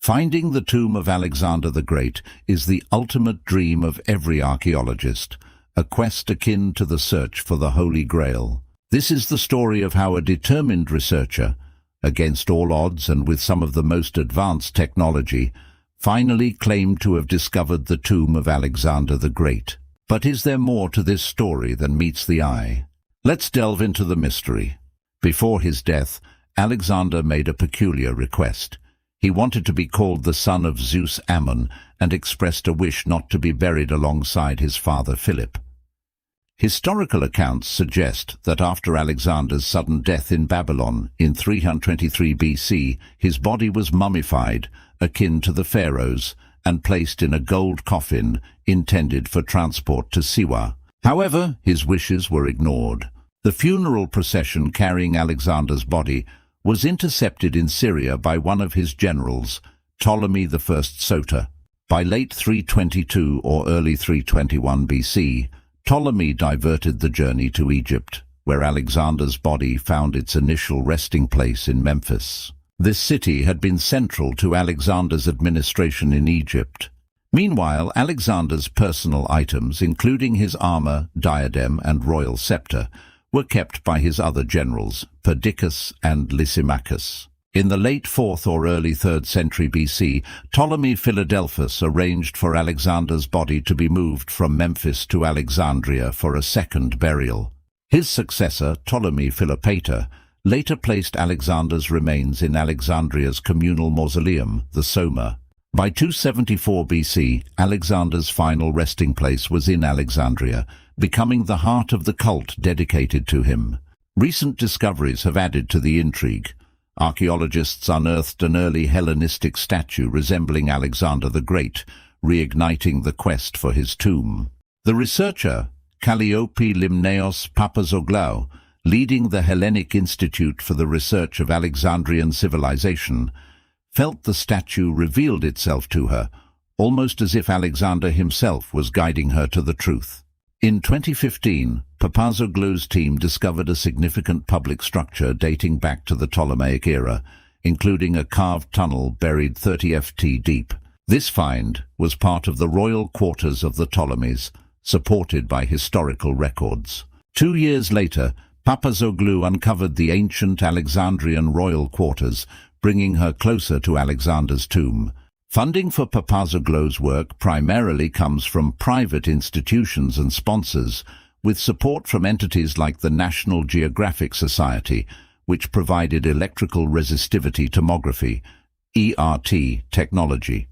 Finding the tomb of Alexander the Great is the ultimate dream of every archaeologist, a quest akin to the search for the Holy Grail. This is the story of how a determined researcher, against all odds and with some of the most advanced technology, finally claimed to have discovered the tomb of Alexander the Great. But is there more to this story than meets the eye? Let's delve into the mystery. Before his death, Alexander made a peculiar request. He wanted to be called the son of Zeus Ammon and expressed a wish not to be buried alongside his father Philip. Historical accounts suggest that after Alexander's sudden death in Babylon in 323 BC, his body was mummified, akin to the pharaohs, and placed in a gold coffin intended for transport to Siwa. However, his wishes were ignored. The funeral procession carrying Alexander's body was intercepted in Syria by one of his generals, Ptolemy I Soter. By late 322 or early 321 BC, Ptolemy diverted the journey to Egypt, where Alexander's body found its initial resting place in Memphis. This city had been central to Alexander's administration in Egypt. Meanwhile, Alexander's personal items, including his armor, diadem, and royal scepter, were kept by his other generals, Perdiccas and Lysimachus. In the late 4th or early 3rd century BC, Ptolemy Philadelphus arranged for Alexander's body to be moved from Memphis to Alexandria for a second burial. His successor, Ptolemy Philopator, later placed Alexander's remains in Alexandria's communal mausoleum, the Soma. By 274 BC, Alexander's final resting place was in Alexandria, becoming the heart of the cult dedicated to him. Recent discoveries have added to the intrigue. Archaeologists unearthed an early Hellenistic statue resembling Alexander the Great, reigniting the quest for his tomb. The researcher, Kalliope Limnaeos Papazoglou, leading the Hellenic Institute for the Research of Alexandrian Civilization, felt the statue revealed itself to her, almost as if Alexander himself was guiding her to the truth. In 2015, Papazoglou's team discovered a significant public structure dating back to the Ptolemaic era, including a carved tunnel buried 30 ft deep. This find was part of the royal quarters of the Ptolemies, supported by historical records. 2 years later, Papazoglou uncovered the ancient Alexandrian royal quarters, bringing her closer to Alexander's tomb. Funding for Papazoglou's work primarily comes from private institutions and sponsors, with support from entities like the National Geographic Society, which provided electrical resistivity tomography, ERT, technology.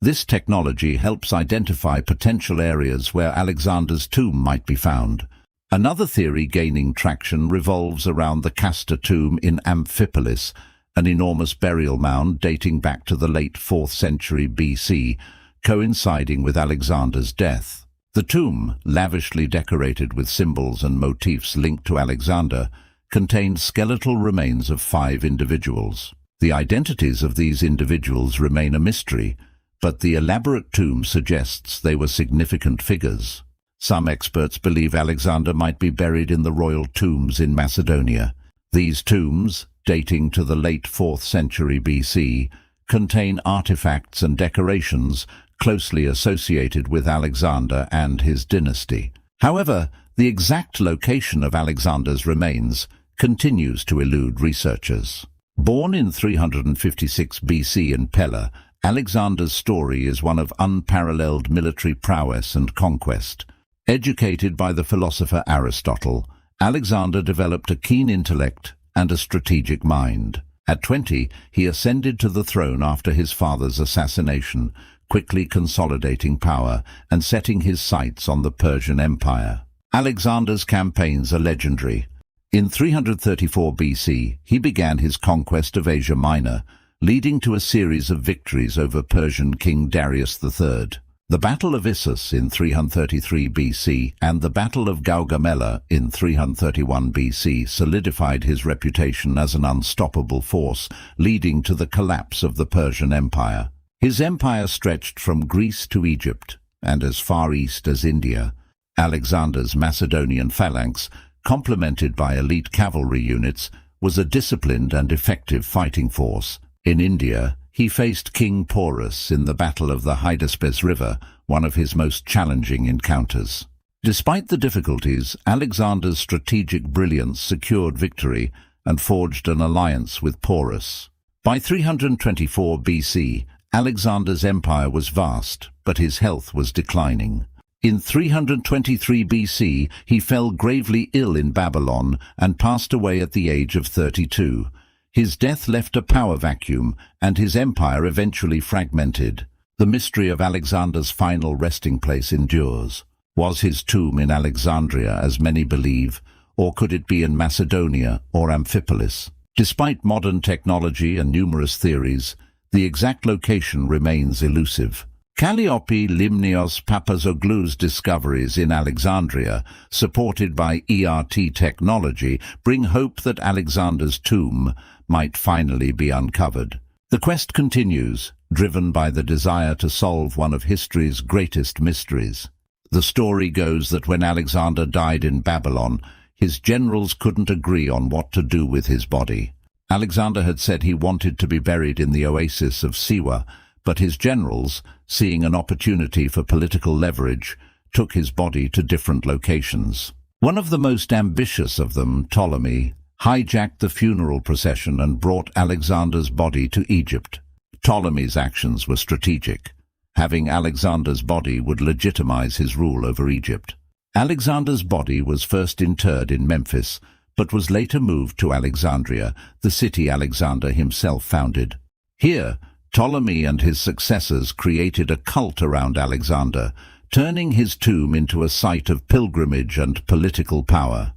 This technology helps identify potential areas where Alexander's tomb might be found. Another theory gaining traction revolves around the Castor tomb in Amphipolis, an enormous burial mound dating back to the late 4th century BC, coinciding with Alexander's death. The tomb, lavishly decorated with symbols and motifs linked to Alexander, contained skeletal remains of 5 individuals. The identities of these individuals remain a mystery, but the elaborate tomb suggests they were significant figures. Some experts believe Alexander might be buried in the royal tombs in Macedonia. These tombs, dating to the late 4th century BC, contain artifacts and decorations closely associated with Alexander and his dynasty. However, the exact location of Alexander's remains continues to elude researchers. Born in 356 BC in Pella, Alexander's story is one of unparalleled military prowess and conquest. Educated by the philosopher Aristotle, Alexander developed a keen intellect and a strategic mind. At 20, he ascended to the throne after his father's assassination, quickly consolidating power and setting his sights on the Persian Empire. Alexander's campaigns are legendary. In 334 BC, he began his conquest of Asia Minor, leading to a series of victories over Persian King Darius III. The Battle of Issus in 333 BC and the Battle of Gaugamela in 331 BC solidified his reputation as an unstoppable force, leading to the collapse of the Persian Empire. His empire stretched from Greece to Egypt and as far east as India. Alexander's Macedonian phalanx, complemented by elite cavalry units, was a disciplined and effective fighting force. In India, he faced King Porus in the Battle of the Hydaspes River, one of his most challenging encounters. Despite the difficulties, Alexander's strategic brilliance secured victory and forged an alliance with Porus. By 324 BC, Alexander's empire was vast, but his health was declining. In 323 BC, he fell gravely ill in Babylon and passed away at the age of 32. His death left a power vacuum, and his empire eventually fragmented. The mystery of Alexander's final resting place endures. Was his tomb in Alexandria, as many believe, or could it be in Macedonia or Amphipolis? Despite modern technology and numerous theories, the exact location remains elusive. Kalliope Limnios Papazoglou's discoveries in Alexandria, supported by ERT technology, bring hope that Alexander's tomb might finally be uncovered. The quest continues, driven by the desire to solve one of history's greatest mysteries. The story goes that when Alexander died in Babylon, his generals couldn't agree on what to do with his body. Alexander had said he wanted to be buried in the oasis of Siwa, but his generals, seeing an opportunity for political leverage, took his body to different locations. One of the most ambitious of them, Ptolemy, hijacked the funeral procession and brought Alexander's body to Egypt. Ptolemy's actions were strategic. Having Alexander's body would legitimize his rule over Egypt. Alexander's body was first interred in Memphis, but was later moved to Alexandria, the city Alexander himself founded. Here, Ptolemy and his successors created a cult around Alexander, turning his tomb into a site of pilgrimage and political power.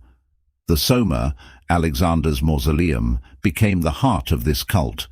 The Soma, Alexander's mausoleum, became the heart of this cult,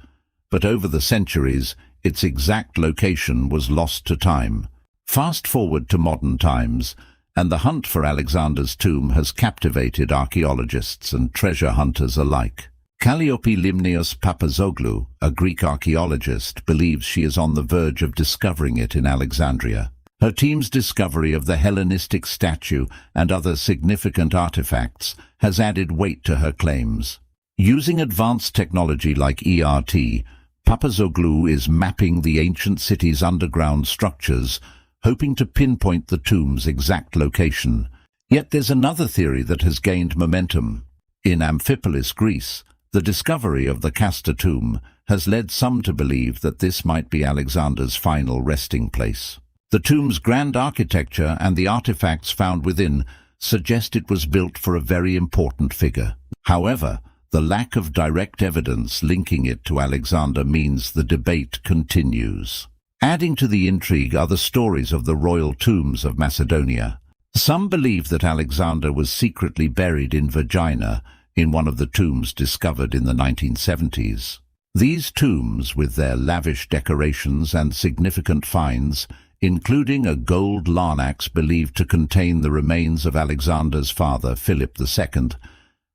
but over the centuries, its exact location was lost to time. Fast forward to modern times, and the hunt for Alexander's tomb has captivated archaeologists and treasure hunters alike. Kalliope Limnios Papazoglou, a Greek archaeologist, believes she is on the verge of discovering it in Alexandria. Her team's discovery of the Hellenistic statue and other significant artifacts has added weight to her claims. Using advanced technology like ERT, Papazoglou is mapping the ancient city's underground structures, hoping to pinpoint the tomb's exact location. Yet there's another theory that has gained momentum. In Amphipolis, Greece, the discovery of the Castor tomb has led some to believe that this might be Alexander's final resting place. The tomb's grand architecture and the artifacts found within suggest it was built for a very important figure. However, the lack of direct evidence linking it to Alexander means the debate continues. Adding to the intrigue are the stories of the royal tombs of Macedonia. Some believe that Alexander was secretly buried in Vergina, in one of the tombs discovered in the 1970s. These tombs, with their lavish decorations and significant finds, including a gold larnax believed to contain the remains of Alexander's father, Philip II,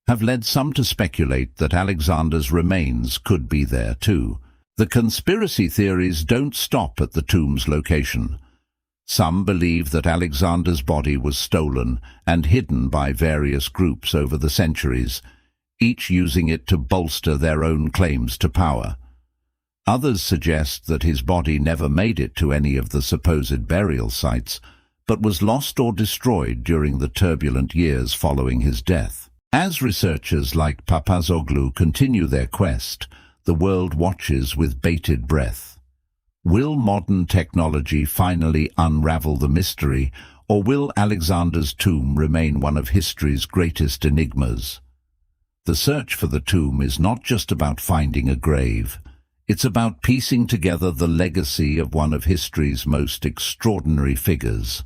have led some to speculate that Alexander's remains could be there too. The conspiracy theories don't stop at the tomb's location. Some believe that Alexander's body was stolen and hidden by various groups over the centuries, each using it to bolster their own claims to power. Others suggest that his body never made it to any of the supposed burial sites, but was lost or destroyed during the turbulent years following his death. As researchers like Papazoglou continue their quest, the world watches with bated breath. Will modern technology finally unravel the mystery, or will Alexander's tomb remain one of history's greatest enigmas? The search for the tomb is not just about finding a grave. It's about piecing together the legacy of one of history's most extraordinary figures.